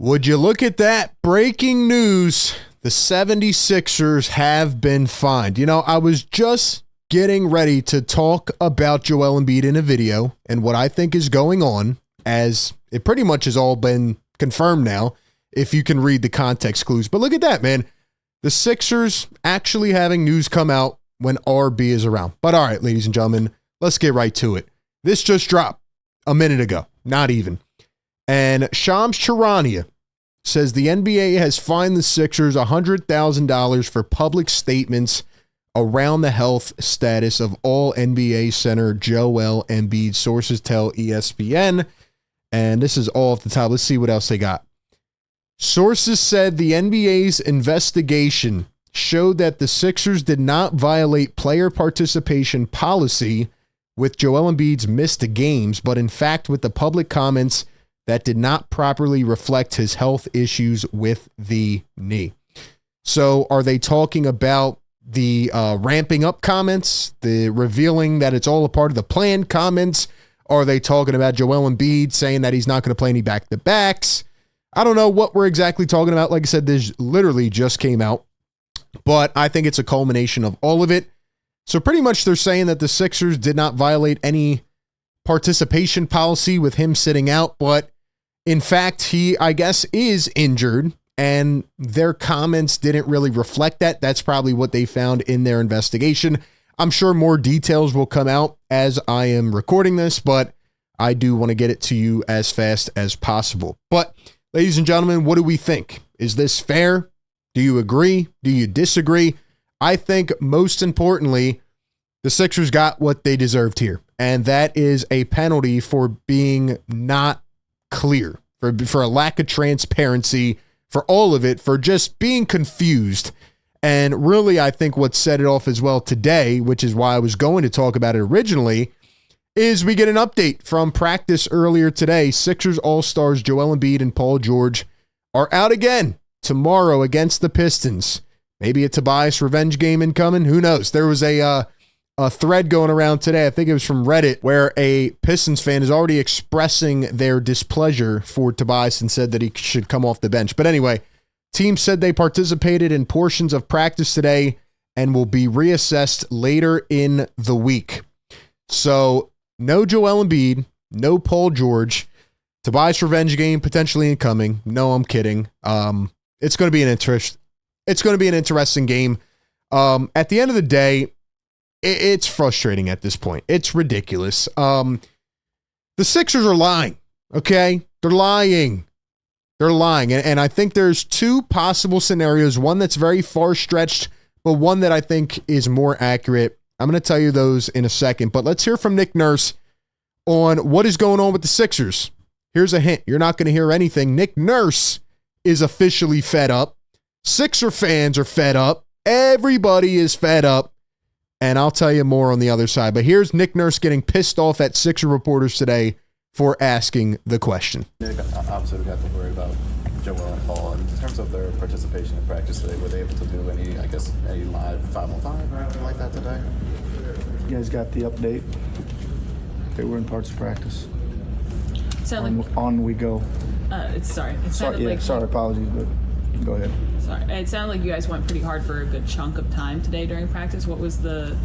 Would you look at that? Breaking news. The 76ers have been fined. You know, I was just getting ready to talk about Joel Embiid in a video and what I think is going on, as it pretty much has all been confirmed now, if you can read the context clues. But look at that, man. The Sixers actually having news come out when RB is around. But all right, ladies and gentlemen, let's get right to it. This just dropped a minute ago. Not even. And Shams Charania says the NBA has fined the Sixers $100,000 for public statements around the health status of all NBA center Joel Embiid. Sources tell ESPN. And this is all off the top. Let's see what else they got. Sources said the NBA's investigation showed that the Sixers did not violate player participation policy with Joel Embiid's missed games, but in fact with the public comments that did not properly reflect his health issues with the knee. So are they talking about the ramping up comments, the revealing that it's all a part of the plan comments? Are they talking about Joel Embiid saying that he's not going to play any back-to-backs? I don't know what we're exactly talking about. Like I said, this literally just came out, but I think it's a culmination of all of it. So pretty much they're saying that the Sixers did not violate any participation policy with him sitting out, but in fact, he, I guess, is injured, and their comments didn't really reflect that. That's probably what they found in their investigation. I'm sure more details will come out as I am recording this, but I do want to get it to you as fast as possible. But ladies and gentlemen, what do we think? Is this fair? Do you agree? Do you disagree? I think most importantly, the Sixers got what they deserved here, and that is a penalty for being not clear, for a lack of transparency, for all of it, for just being confused. And really, I think what set it off as well today, which is why I was going to talk about it originally, is we get an update from practice earlier today. Sixers All-Stars Joel Embiid and Paul George are out again tomorrow against the Pistons. Maybe a Tobias revenge game incoming. Who knows? There was a thread going around today, I think it was from Reddit, where a Pistons fan is already expressing their displeasure for Tobias and said that he should come off the bench. But anyway, team said they participated in portions of practice today and will be reassessed later in the week. So no Joel Embiid, no Paul George, Tobias revenge game potentially incoming. No, I'm kidding. It's going to be an interesting game. At the end of the day, it's frustrating at this point. It's ridiculous. The Sixers are lying, okay? They're lying. They're lying. And I think there's two possible scenarios, one that's very far-stretched, but one that I think is more accurate. I'm going to tell you those in a second, but let's hear from Nick Nurse on what is going on with the Sixers. Here's a hint. You're not going to hear anything. Nick Nurse is officially fed up. Sixer fans are fed up. Everybody is fed up. And I'll tell you more on the other side. But here's Nick Nurse getting pissed off at Sixer reporters today for asking the question. Nick, obviously we got to worry about Joel and Paul. In terms of their participation in practice today, were they able to do any live 5-on-5 or anything like that today? You guys got the update? They were in parts of practice. On we go. Sorry, apologies, but go ahead. Sorry, it sounded like you guys went pretty hard for a good chunk of time today during practice. What was the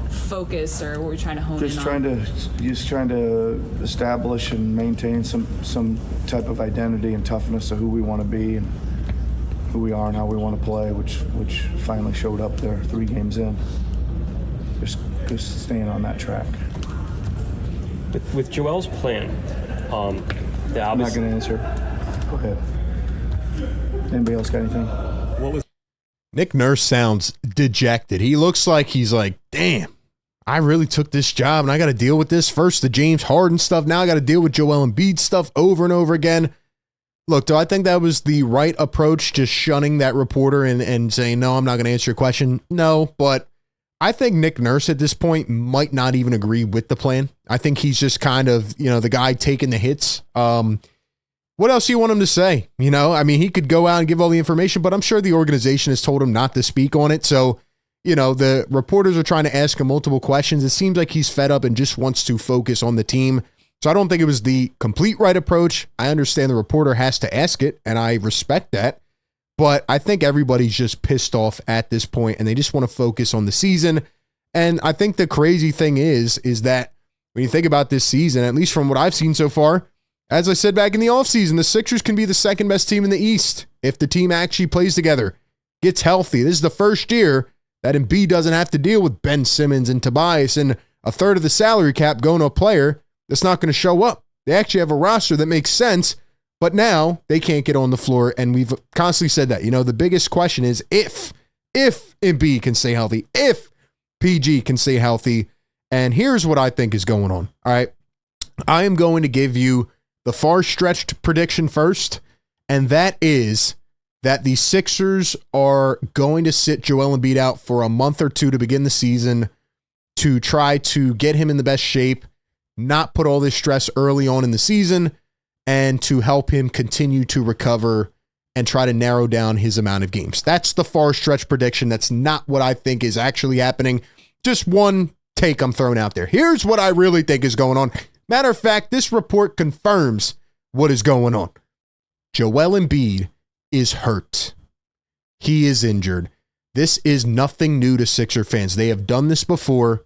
focus, or what were we trying to hone in on? Just trying to establish and maintain some type of identity and toughness of who we want to be and who we are and how we want to play, which finally showed up there 3 games in. Just staying on that track. With Joel's plan, I'm not going to answer. Go ahead. Anybody else got anything? Nick Nurse sounds dejected. He looks like he's like, damn, I really took this job and I got to deal with this. First the James Harden stuff. Now I got to deal with Joel Embiid stuff over and over again. Look, do I think that was the right approach, just shunning that reporter and saying, no, I'm not going to answer your question? No, but I think Nick Nurse at this point might not even agree with the plan. I think he's just kind of, the guy taking the hits. What else do you want him to say? He could go out and give all the information, but I'm sure the organization has told him not to speak on it. So, the reporters are trying to ask him multiple questions. It seems like he's fed up and just wants to focus on the team. So I don't think it was the complete right approach. I understand the reporter has to ask it, and I respect that. But I think everybody's just pissed off at this point, and they just want to focus on the season. And I think the crazy thing is that when you think about this season, at least from what I've seen so far, as I said back in the offseason, the Sixers can be the second best team in the East if the team actually plays together, gets healthy. This is the first year that Embiid doesn't have to deal with Ben Simmons and Tobias and a third of the salary cap going to a player that's not going to show up. They actually have a roster that makes sense, but now they can't get on the floor, and we've constantly said that. The biggest question is if Embiid can stay healthy, if PG can stay healthy, and here's what I think is going on. All right, I am going to give you the far-stretched prediction first, and that is that the Sixers are going to sit Joel Embiid out for a month or two to begin the season to try to get him in the best shape, not put all this stress early on in the season, and to help him continue to recover and try to narrow down his amount of games. That's the far-stretched prediction. That's not what I think is actually happening. Just one take I'm throwing out there. Here's what I really think is going on. Matter of fact, this report confirms what is going on. Joel Embiid is hurt. He is injured. This is nothing new to Sixer fans. They have done this before.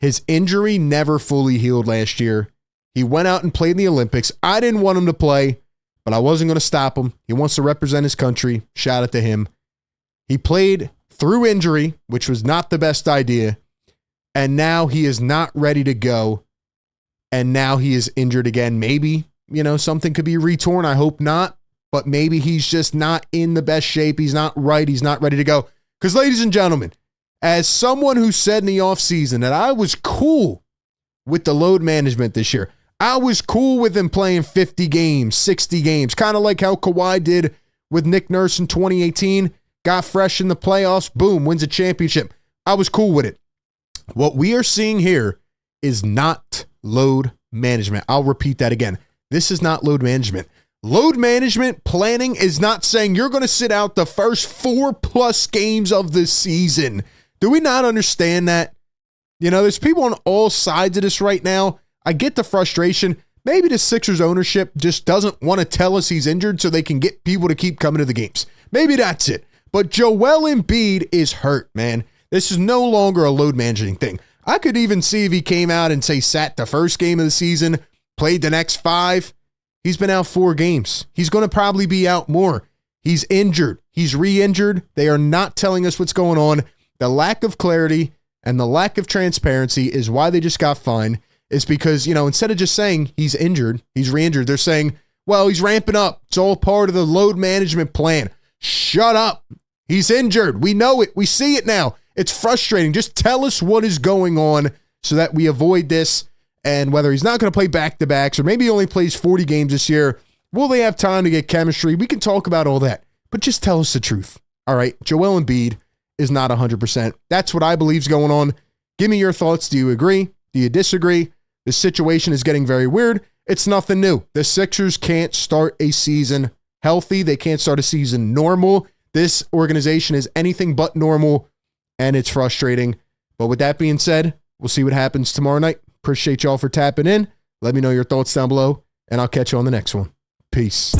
His injury never fully healed last year. He went out and played in the Olympics. I didn't want him to play, but I wasn't going to stop him. He wants to represent his country. Shout out to him. He played through injury, which was not the best idea, and now he is not ready to go. And now he is injured again. Maybe, something could be retorn. I hope not. But maybe he's just not in the best shape. He's not right. He's not ready to go. Because, ladies and gentlemen, as someone who said in the offseason that I was cool with the load management this year, I was cool with him playing 50 games, 60 games, kind of like how Kawhi did with Nick Nurse in 2018, got fresh in the playoffs, boom, wins a championship. I was cool with it. What we are seeing here is not load management. I'll repeat that again. This is not load management. Load management planning is not saying you're going to sit out the first 4+ games of the season. Do we not understand that? There's people on all sides of this right now. I get the frustration. Maybe the Sixers ownership just doesn't want to tell us he's injured so they can get people to keep coming to the games. Maybe that's it. But Joel Embiid is hurt, man. This is no longer a load managing thing. I could even see if he came out and sat the first game of the season, played the next 5. He's been out 4 games. He's going to probably be out more. He's injured. He's re-injured. They are not telling us what's going on. The lack of clarity and the lack of transparency is why they just got fined. It's because, instead of just saying he's injured, he's re-injured, they're saying, well, he's ramping up. It's all part of the load management plan. Shut up. He's injured. We know it. We see it now. It's frustrating. Just tell us what is going on so that we avoid this. And whether he's not going to play back-to-backs or maybe he only plays 40 games this year, will they have time to get chemistry? We can talk about all that. But just tell us the truth. All right, Joel Embiid is not 100%. That's what I believe is going on. Give me your thoughts. Do you agree? Do you disagree? The situation is getting very weird. It's nothing new. The Sixers can't start a season healthy. They can't start a season normal. This organization is anything but normal, and it's frustrating. But with that being said, we'll see what happens tomorrow night. Appreciate y'all for tapping in. Let me know your thoughts down below, and I'll catch you on the next one. Peace.